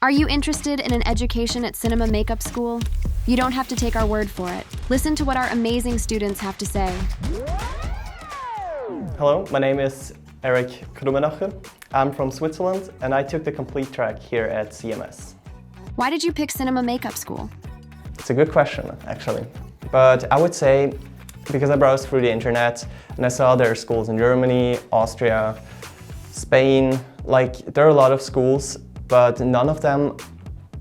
Are you interested in an education at Cinema Makeup School? You don't have to take our word for it. Listen to what our amazing students have to say. Hello, my name is Eric Krumenacher. I'm from Switzerland and I took the complete track here at CMS. Why did you pick Cinema Makeup School? It's a good question, actually. But I would say because I browsed through the internet and I saw there are schools in Germany, Austria, Spain. There are a lot of schools, but none of them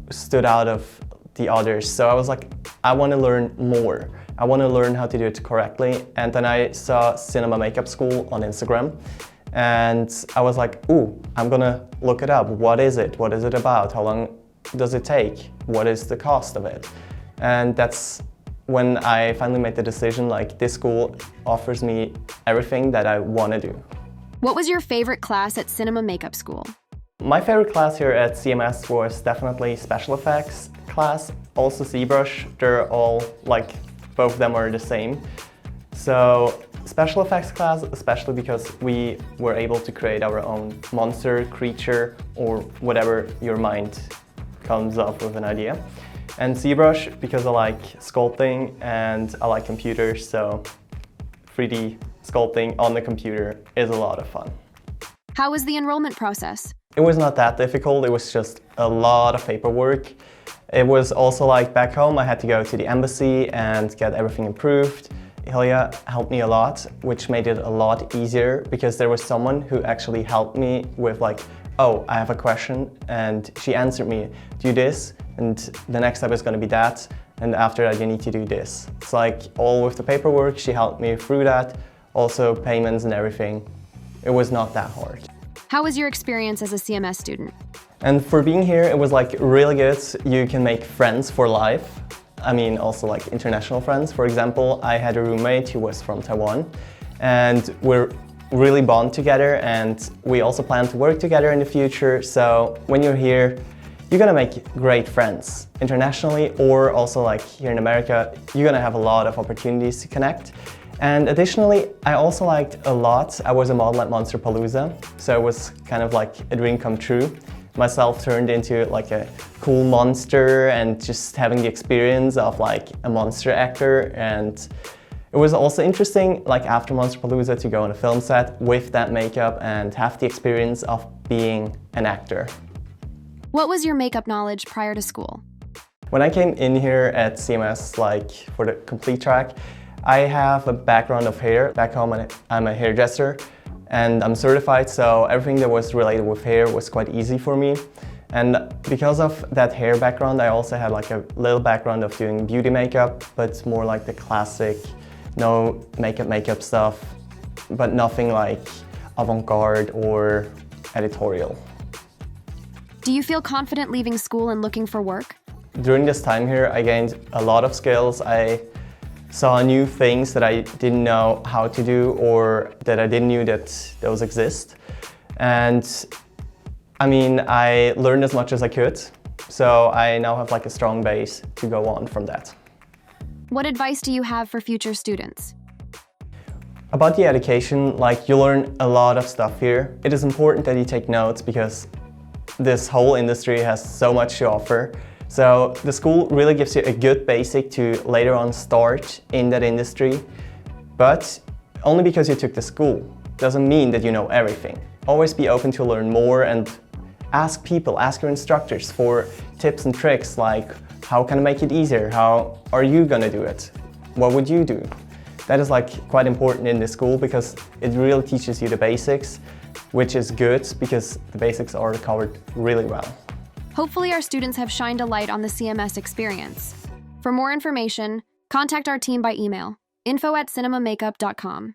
stood out of the others. So I was like, I want to learn more. I want to learn how to do it correctly. And then I saw Cinema Makeup School on Instagram. And I was like, ooh, I'm gonna look it up. What is it? What is it about? How long does it take? What is the cost of it? And that's when I finally made the decision, this school offers me everything that I want to do. What was your favorite class at Cinema Makeup School? My favorite class here at CMS was definitely special effects class, also ZBrush. They're all both of them are the same. So special effects class, especially because we were able to create our own monster, creature, or whatever your mind comes up with an idea. And ZBrush because I like sculpting and I like computers, so 3D sculpting on the computer is a lot of fun. How was the enrollment process? It was not that difficult, it was just a lot of paperwork. It was also back home, I had to go to the embassy and get everything approved. Ilya helped me a lot, which made it a lot easier because there was someone who actually helped me with oh, I have a question, and she answered me, do this, and the next step is going to be that, and after that you need to do this. It's all with the paperwork, she helped me through that, also payments and everything. It was not that hard. How was your experience as a CMS student? And for being here, it was really good. You can make friends for life. I mean, also international friends. For example, I had a roommate who was from Taiwan, and we're really bond together, and we also plan to work together in the future. So when you're here, you're gonna make great friends internationally, or also here in America, you're gonna have a lot of opportunities to connect. And additionally, I also liked a lot, I was a model at Monsterpalooza, so it was kind of a dream come true. Myself turned into a cool monster and just having the experience of a monster actor. And it was also interesting, after Monsterpalooza, to go on a film set with that makeup and have the experience of being an actor. What was your makeup knowledge prior to school? When I came in here at CMS, for the complete track, I have a background of hair. Back home, I'm a hairdresser and I'm certified, so everything that was related with hair was quite easy for me. And because of that hair background, I also had a little background of doing beauty makeup, but more the classic, no makeup stuff, but nothing avant-garde or editorial. Do you feel confident leaving school and looking for work? During this time here, I gained a lot of skills. I saw new things that I didn't know how to do or that I didn't know that those exist. And I mean, I learned as much as I could. So I now have a strong base to go on from that. What advice do you have for future students? About the education, you learn a lot of stuff here. It is important that you take notes because this whole industry has so much to offer. So the school really gives you a good basic to later on start in that industry. But only because you took the school doesn't mean that you know everything. Always be open to learn more and ask people, ask your instructors for tips and tricks how can I make it easier? How are you gonna do it? What would you do? That is quite important in this school because it really teaches you the basics, which is good because the basics are covered really well. Hopefully our students have shined a light on the CMS experience. For more information, contact our team by email, info@cinemamakeup.com.